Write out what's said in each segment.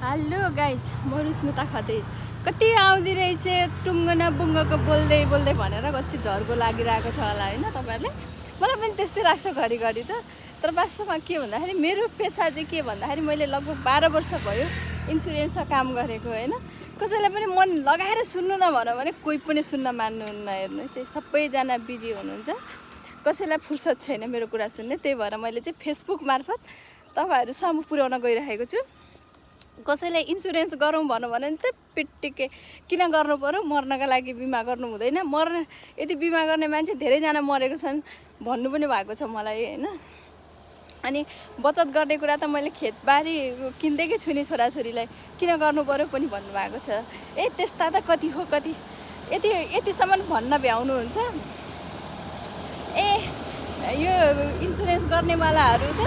Hello guys, म रुस्मिता खते। कति आउँदै रहेछ टुङ्गना बुङ्गको बोल्दै बोल्दै भनेर कति झर्को लागिरहेको छ होला होइन तपाईँहरूले। मलाई पनि त्यस्तै लाग्छ घरिघरि त। तर वास्तवमा के भन्दाखेरि मेरो पेसा चाहिँ के भन्दाखेरि मैले लगभग 12 वर्ष भयो इन्सुरेन्समा काम गरेको होइन। कसैलाई पनि मन लगाएर सुन्नु नभन भने कोही पनि सुन्न मान्नुहुन्न। हेर्नुहोस् है, सबैजना बिजी हुनुहुन्छ, कसैलाई फुर्सद छैन मेरो कुरा सुन्ने। त्यही भएर मैले चाहिँ फेसबुक मार्फत तपाईँहरूसम्म पुर्याउन गइरहेको छु। कसैलाई इन्सुरेन्स गरौँ भनौँ भने त पिट्टिके किन गर्नु पर्यो, मर्नका लागि बिमा गर्नु हुँदैन। यदि बिमा गर्ने मान्छे धेरैजना मरेको छन् भन्नु पनि भएको छ मलाई होइन। अनि बचत गर्ने कुरा त मैले खेतबारी किन्दैकै छु नि, छोराछोरीलाई किन गर्नु पर्यो पनि भन्नुभएको छ। त्यस्ता त कति हो, कति यतिसम्म भन्न भ्याउनुहुन्छ। यो इन्सुरेन्स गर्नेवालाहरू त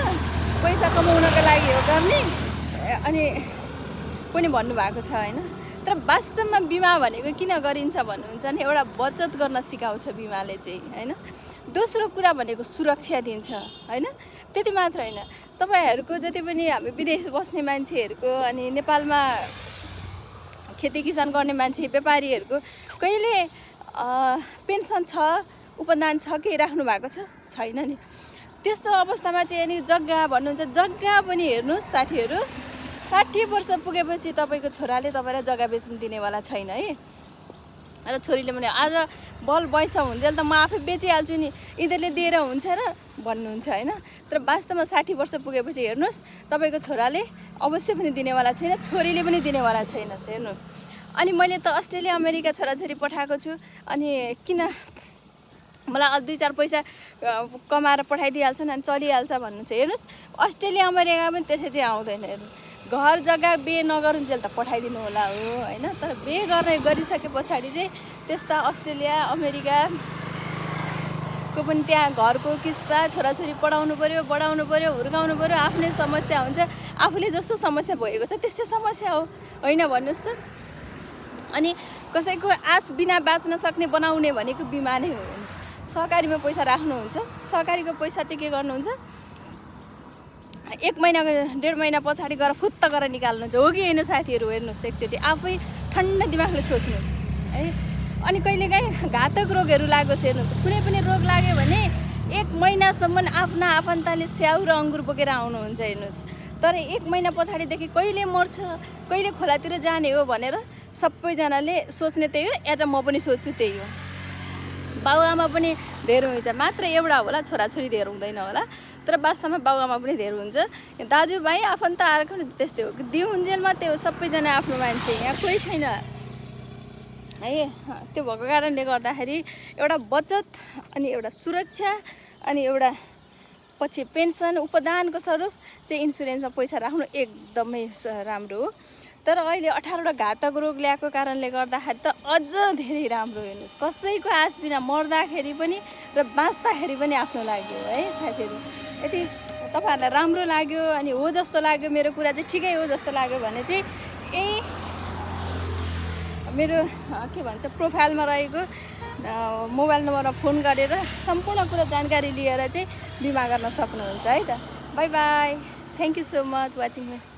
पैसा कमाउनको लागि हो गर्ने अनि पनि भन्नुभएको छ होइन। तर वास्तवमा बिमा भनेको किन गरिन्छ भन्नुहुन्छ भने एउटा बचत गर्न सिकाउँछ बिमाले चाहिँ होइन। दोस्रो कुरा भनेको सुरक्षा दिन्छ होइन। त्यति मात्र होइन, तपाईँहरूको जति पनि हामी विदेश बस्ने मान्छेहरूको अनि नेपालमा खेती किसान गर्ने मान्छे व्यापारीहरूको कहिले पेन्सन छ, उपदान छ कि राख्नु भएको छैन नि। त्यस्तो अवस्थामा चाहिँ अनि जग्गा भन्नुहुन्छ, जग्गा पनि हेर्नुहोस् साथीहरू, 60 वर्ष पुगेपछि तपाईँको छोराले तपाईँलाई जग्गा बेच्नु दिनेवाला छैन है। र छोरीले पनि आज बल पैसा हुन्छ त म आफै बेचिहाल्छु नि, यिनीहरूले दिएर हुन्छ र भन्नुहुन्छ होइन। तर वास्तवमा 60 वर्ष पुगेपछि हेर्नुहोस् तपाईँको छोराले अवश्य पनि दिनेवाला छैन, छोरीले पनि दिनेवाला छैन हेर्नु। अनि मैले त अस्ट्रेलिया अमेरिका छोराछोरी पठाएको छु, अनि किन मलाई 2-4 पैसा कमाएर पठाइदिइहाल्छन् अनि चलिहाल्छ भन्नुहुन्छ। हेर्नुहोस् अस्ट्रेलिया अमेरिका पनि त्यसै चाहिँ आउँदैन। हेर्नु, घर जग्गा बे नगरुन्जेल त पठाइदिनु होला हो होइन। तर बे गरिसके पछाडि चाहिँ त्यस्ता अस्ट्रेलिया अमेरिकाको पनि त्यहाँ घरको किस्ता, छोराछोरी पढाउनु पर्यो, बढाउनु पर्यो, हुर्काउनु पर्यो, आफ्नै समस्या हुन्छ। आफूले जस्तो समस्या भएको छ त्यस्तै समस्या हो होइन, भन्नुहोस् त। अनि कसैको आस बिना बाँच्न सक्ने बनाउने भनेको बिमा नै हो। हेर्नुहोस्, सहकारीमा पैसा राख्नुहुन्छ, सहकारीको पैसा चाहिँ के गर्नुहुन्छ, 1 महिना 1.5 महिना पछाडि गएर फुत्त गरेर निकाल्नुहुन्छ हो कि होइन साथीहरू। हेर्नुहोस् त एकचोटि आफै ठन्डा दिमागले सोच्नुहोस् है। अनि कहिलेकाहीँ घातक रोगहरू लागोस्। हेर्नुहोस्, कुनै पनि रोग लाग्यो भने 1 महिनासम्म आफ्ना आफन्तले स्याउ र अङ्गुर बोकेर आउनुहुन्छ। हेर्नुहोस्, तर 1 महिना पछाडिदेखि कहिले मर्छ, कहिले खोलातिर जाने हो भनेर सबैजनाले सोच्ने त्यही हो। एज म पनि सोच्छु त्यही हो। बाबुआमा पनि धेर हुन्छ, मात्र एउटा होला, छोराछोरी धेर हुँदैन होला। तर वास्तवमा बाबुआमा पनि धेर हुन्छ, दाजुभाइ आफन्त आएको त्यस्तै हो। दिउन्जेलमा त्यो हो, सबैजना आफ्नो मान्छे, यहाँ कोही छैन है। त्यो भएको कारणले गर्दाखेरि एउटा बचत अनि एउटा सुरक्षा अनि एउटा पछि पेन्सन उपदानको स्वरूप चाहिँ इन्सुरेन्समा पैसा राख्नु एकदमै राम्रो हो। तर अहिले 18वटा घातक रोग ल्याएको कारणले गर्दाखेरि त अझ धेरै राम्रो। हेर्नुहोस्, कसैको आस बिना मर्दाखेरि पनि र बाँच्दाखेरि पनि आफ्नो लाग्यो है साथीहरू। यदि तपाईँहरूलाई राम्रो लाग्यो अनि हो जस्तो लाग्यो, मेरो कुरा चाहिँ ठिकै हो जस्तो लाग्यो भने चाहिँ मेरो के भन्छ प्रोफाइलमा रहेको मोबाइल नम्बरमा फोन गरेर सम्पूर्ण कुरा जानकारी लिएर चाहिँ बिमा गर्न सक्नुहुन्छ है त। By by, thank you so much watching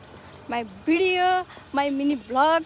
my video, my mini blog.